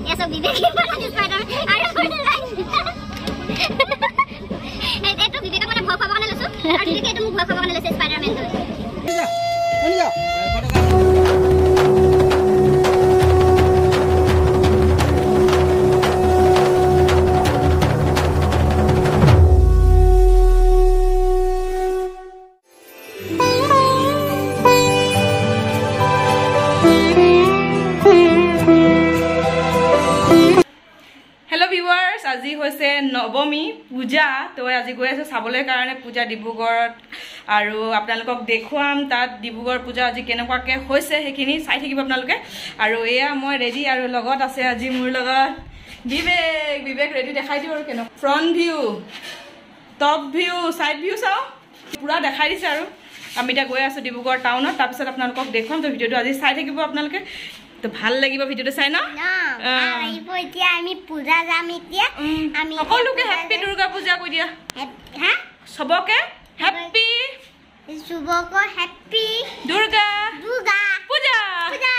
ये सब विवेक के बना स्पाइडरमैन अरे ए तो विवेक माने भय खाबा लसु और विवेक एतो भय खाबा लसे स्पाइडरमैन तो जा আজি হৈছে নৱমী পূজা তো আজি গৈ আছে চাবলৈ কাৰণে পূজা ডিব্ৰুগড়ত আৰু আপোনালোকক দেখুৱাম তাত ডিব্ৰুগড় পূজা আজি কেনেকুৱাকৈ হৈছে সেইখিনি চাই থাকিব আপোনালোকে আৰু এয়া মই ৰেডি আৰু লগত আছে আজি মোৰ লগত বিবেক ৰেডি দেখাই দিওঁ আৰু কেনেকুৱা front view top view side view চাও পুৰা দেখাই দিছে আৰু আমি এতিয়া গৈ আছো ডিব্ৰুগড় টাউনত তাৰপিছত আপোনালোকক দেখুৱাম তো ভিডিঅ'টো আজি চাই থাকিব আপোনালোকে তো ভাল লাগিব ভিডিঅ'টো চাই না আইবো এতিয়া আমি পূজা যাম এতিয়া আমি সকলোকে হ্যাপি দুৰ্গা পূজা কৈ দিয়া হ্যাঁ সবকে হ্যাপি শুভকো হ্যাপি দুৰ্গা পূজা পূজা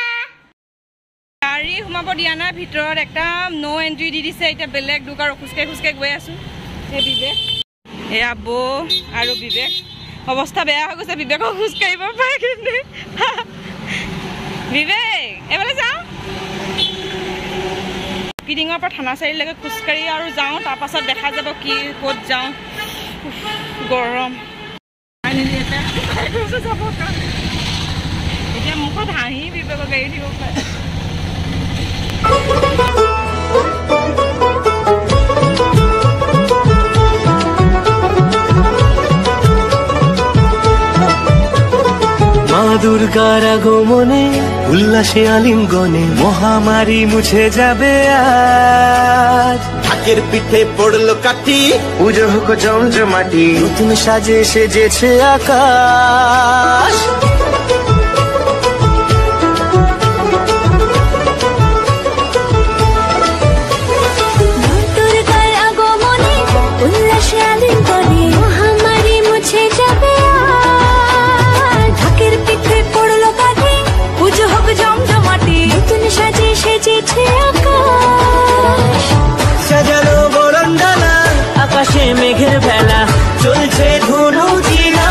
গাড়ী সোমাব দিয়া না ভিতৰত একদম নো এন্ট্ৰি দি দিছে এতিয়া বেলেগ দুকাৰ খুচকে গৈ আছো এই বিবেক এয়া বৌ আৰু বিবেক অৱস্থা বেয়া হৈ গৈছে বিবেকক খুচকাৰিব পাৰে কিন্তু বিবেক এবাৰে যাও কিডিঙৰ পৰা থানা চাৰিলৈকে খুচকাৰি আৰু যাওঁ তাৰ পাছত দেখা যাব কি ক'ত যাওঁ গৰম এতিয়া মুখত হাঁহি বিবেকক এৰি দিব পাৰে মা দুর্গার আগমনে উল্লাসে আলিঙ্গনে মহামারী মুছে যাবে আজ ঢাকের পিঠে পড়লো কাঠি পুজো হোক জমজমাটি নতুন সাজে সেজেছে আকাশ দুর্গার আগমনে উল্লাসে আলিঙ্গনে মহামারী মুছে যাবে সাজানো বরণডালা আকাশে মেঘের ভেলা চলছে ধুনু জিনা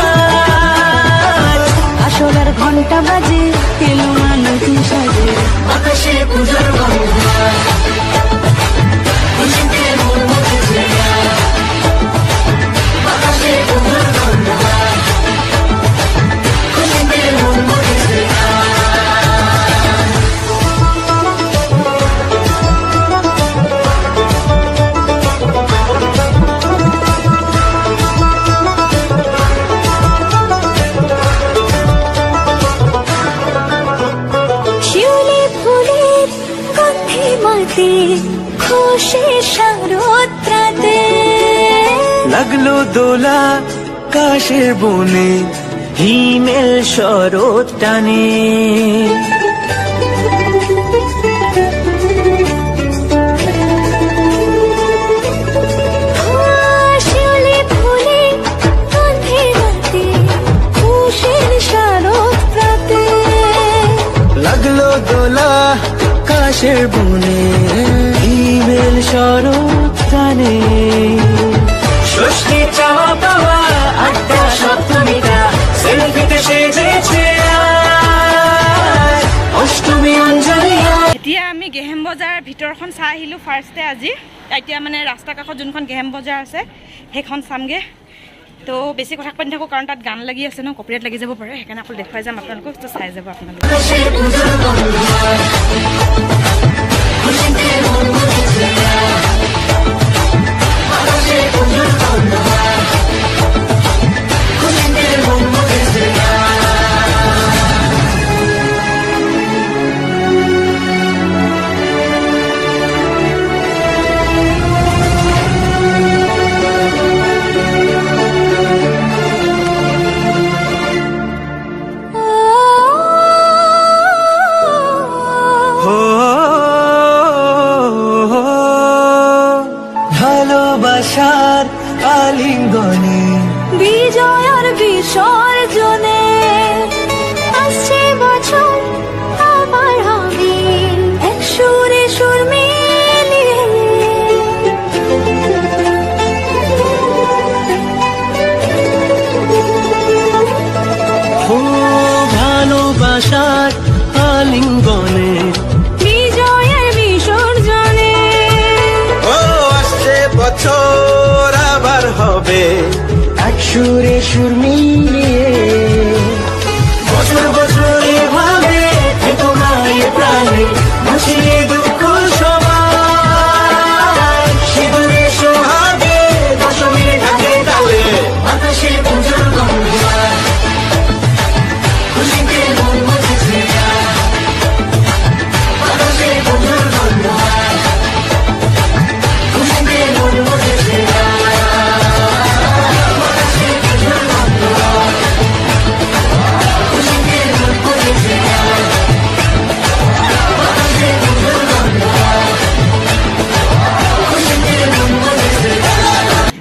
আসলার ঘন্টা বাজে এলো নতুন সাজে আকাশে পূজার খুশি শারদরাতে লাগলো দোলা কাশের বনে হিমেল শরৎ টানে শিউলি ফুলে গন্ধে রাতে খুশির শারদরাতে লাগলো দোলা কাশের বনে হিমেল শরৎ টানে ষষ্ঠী চাওয়া পাওয়া আড্ডা সপ্তমীটা সেলফিতে সেজেছে অষ্টমী অঞ্জলি এতিয়া আমি গেহেম বজাৰ ভিতৰখন চাই আহিলোঁ ফাৰ্ষ্টে আজি এতিয়া মানে ৰাস্তা কাষত যোনখন গেহেম বজাৰ আছে সেইখন চামগে তো বেছি কথা কৈ নাথাকোঁ কাৰণ তাত গান লাগি আছে ন কপিৰাইট লাগি যাব পাৰে সেইকাৰণে অকল দেখুৱাই যাম আপোনালোকক তো চাই যাব আপোনালোকে ভালোবাসার আলিঙ্গনে বিজয়ের বিসর্জনে আসছে বছর আবার হবে এক সুরে সুর সুরে সুর মিলিয়ে বছর বছর এভাবে থেকো না এ প্রাণে ভাসিয়ে দুঃখ সবাই সিঁদুরে সোহাগে দশমীর ঢাকে তালে বাতাসে পুজোর গন্ধ খুশিতে মন মজেছে বাতাসে পুজোর গন্ধ খুশিতে মন মজেছে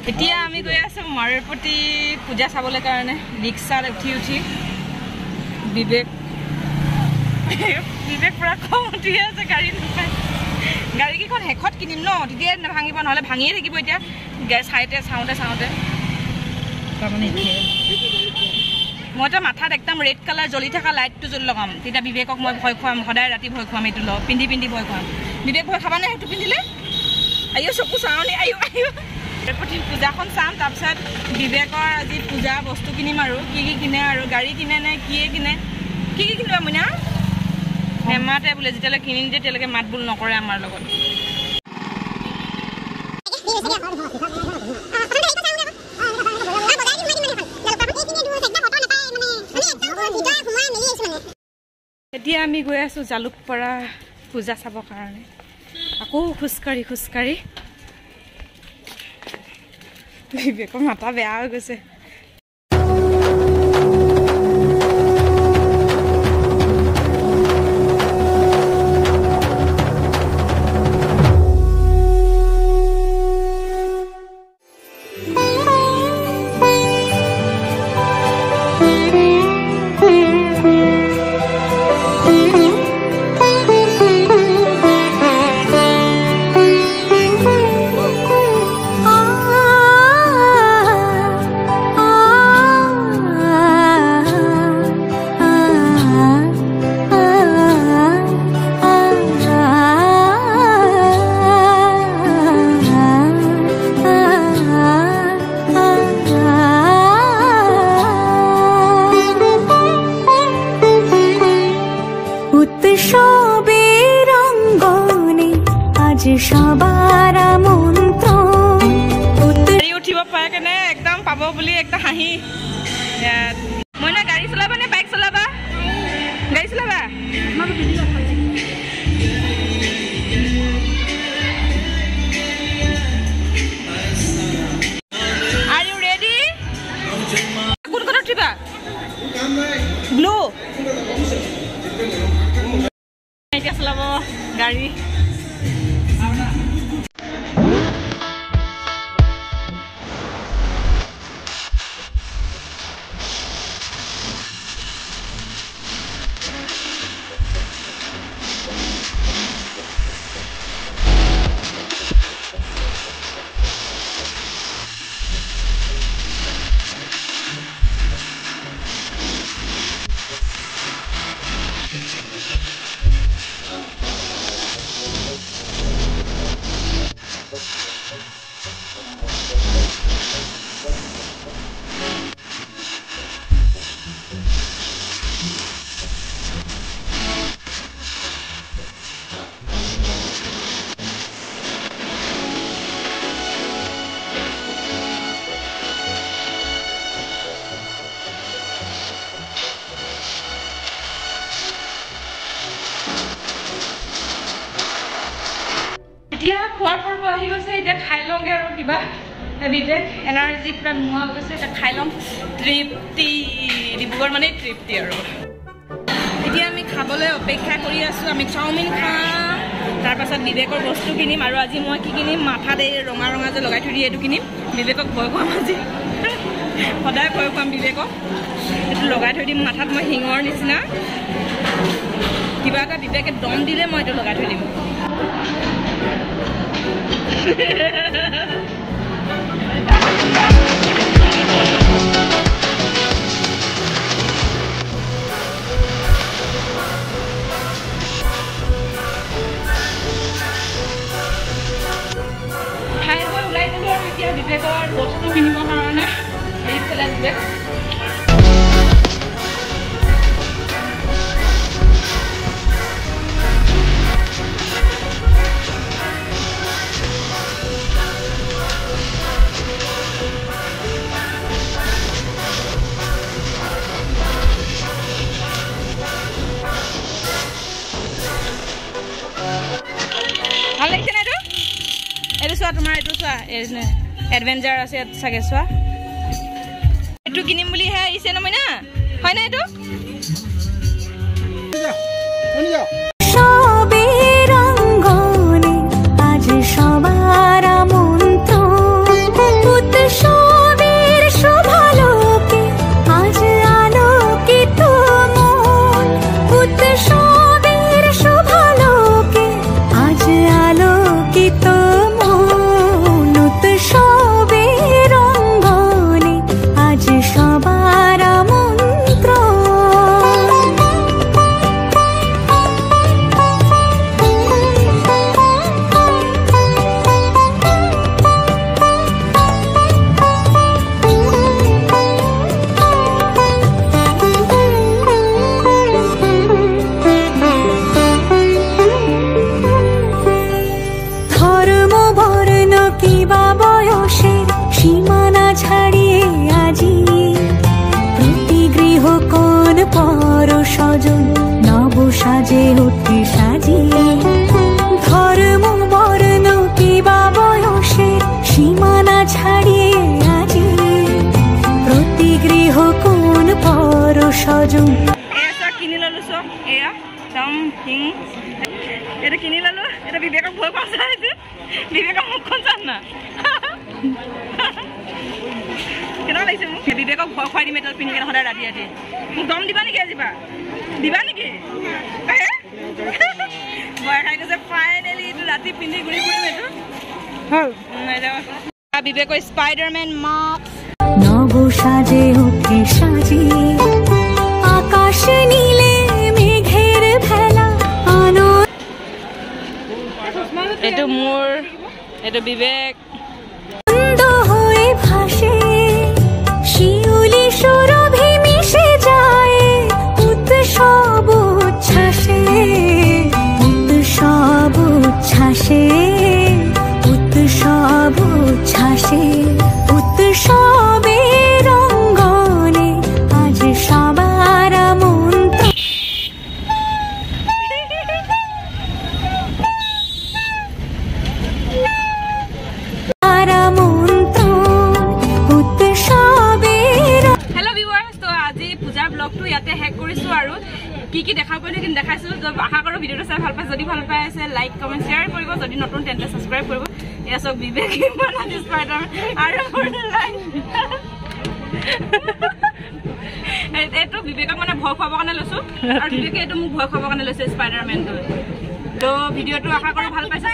এতিয়া আমি গৈ আছো মাৰপতি পূজা চাবলৈ কাৰণে ৰিক্সাত উঠি বিবেক পুৰা খং উঠি আছে গাড়ী নাপায় গাড়ীকেইখন শেষত কিনিম ন তেতিয়াই নাভাঙিব নহ'লে ভাঙিয়ে থাকিব এতিয়া চাওঁতে তাৰমানে মইতো মাথাত একদম ৰেড কালাৰ জ্বলি থকা লাইটটো লগাম তেতিয়া বিবেকক মই ভয় খুৱাম সদায় ৰাতি ভয় খুৱাম এইটো পিন্ধি ভয় খুৱাম বিবেক ভয় খাবানে সেইটো পিন্ধিলে আইও চকু চাওঁনে আইও প্ৰতি পূজাখন চাম তাৰপিছত বিবেকৰ আজি পূজা বস্তু কিনিম আৰু কি কিনে আৰু গাড়ী কিনে নে কিয়ে কিনে কি কিনিবা মইনা নেমাতে বোলে যেতিয়ালৈ কিনিম তেতিয়ালৈকে মাত বোল নকৰে আমাৰ লগত এতিয়া আমি গৈ আছো জালুকপাৰা পূজা চাবৰ কাৰণে আকৌ খোজকাঢ়ি বিবেকৰ মাথা বেয়া হৈ গৈছে সবার মন্ত্র উঠিব পায় কেনে একদম পাব বুলি একটা হাঁহি মই না গাড়ী চলাবা নে বাইক চলাবা গাড়ী চলাবা Are you ready? কোন কোন উঠিবা ব্লু এতিয়া চলাব গাড়ী এতিয়া খোৱাৰ পৰ্ব আহি গৈছে এতিয়া খাই লওঁগে আৰু কিবা বিবেক এনাৰ্জি পুৰা নোহোৱা হৈ গৈছে এতিয়া খাই ল'ম তৃপ্তি ডিব্ৰুগড় মানে তৃপ্তি আৰু এতিয়া আমি খাবলৈ অপেক্ষা কৰি আছোঁ আমি চাওমিন খাম তাৰপাছত বিবেকৰ বস্তু কিনিম আৰু আজি মই কি কিনিম মাথাত এই ৰঙা ৰঙা যে লগাই থৈ দিয়ে এইটো কিনিম বিবেকক ভয় খুৱাম আজি সদায় ভয় খুৱাম বিবেকক এইটো লগাই থৈ দিম মাথাত মই শিঙৰ নিচিনা কিবা এটা বিবেকে দম দিলে মই এইটো লগাই থৈ দিম বিবেকৰ বস্তু কিনিবৰ কাৰণে এইফালে এইটো চোৱা তোমাৰ এইটো চোৱা এডভেঞ্চাৰ আছে ইয়াত চাগে চোৱা এইটো কিনিম বুলিহে আহিছে নহয় না হয় না এইটো সাজে উঠে সাজিয়ে ধর্ম বর্ণ কিবা বয়সের সীমানা ছাড়িয়ে আজি প্রতি গৃহ কোন পর সজন এটা কিনি ললো সব এয়া সামথিং এটা কিনি ললো এটা বিবেক ভয় পাছে বিবেক মুখখন জান না কেন লাইছে মোক বিবেক ভয় খাই দিম এটা পিন্ধি কেনে সদায় ৰাতি ৰাতি মোক দম দিবা নেকি আজিবা দিবা নেকি ভয় খাই গৈছে ফাইনেলি এইটো ৰাতি পিন্ধি ঘূৰি ফুৰিম এইটো বিবেক স্পাইডাৰমেন মাস্ক নব সাজে উঠে সাজিয়ে আকাশ নীলে মেঘেৰ ভেলা এইটো মোৰ এইটো বিবেক আনন্দ হয়ে ভাসে শিউলি সুরভি মিশে যায় উৎসব উচ্ছ্বাসে উৎসব উচ্ছ্বাসে উৎসব উচ্ছ্বাসে উৎসবের রঙ্গনে আজ সবার মন্ত্র ব্লগটো ইয়াতে হেক কৰিছো আৰু কি কি দেখা পাইলে কিন্তু দেখাইছো আশা কৰো ভিডিওটো চাই ভাল পাই যদি ভাল পাই আছে লাইক কমেন্ট শেয়াৰ কৰিব যদি নতুন তেন্তে সাবস্ক্ৰাইব কৰিব এয়া সব বিবেক বানাদি স্পাইডাৰ আৰু লাইক এইটো বিবেকক মানে ভয় খাবৰ কাৰণে লৈছো আৰু বিবেকে এইটো মোক ভয় খাবৰ কাৰণে লৈছে স্পাইডাৰমেনটো তো ভিডিওটো আশা কৰো ভাল পাইছে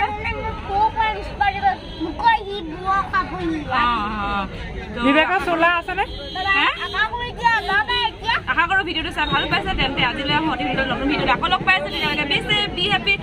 বিবেকৰ চোলা আছে নে আশা কৰো ভিডিওটো চাই ভাল পাইছে তেন্তে আজিলৈ নতুন ভিডিওত আকৌ লগ পাইছে তেতিয়ালৈকে বি হেপি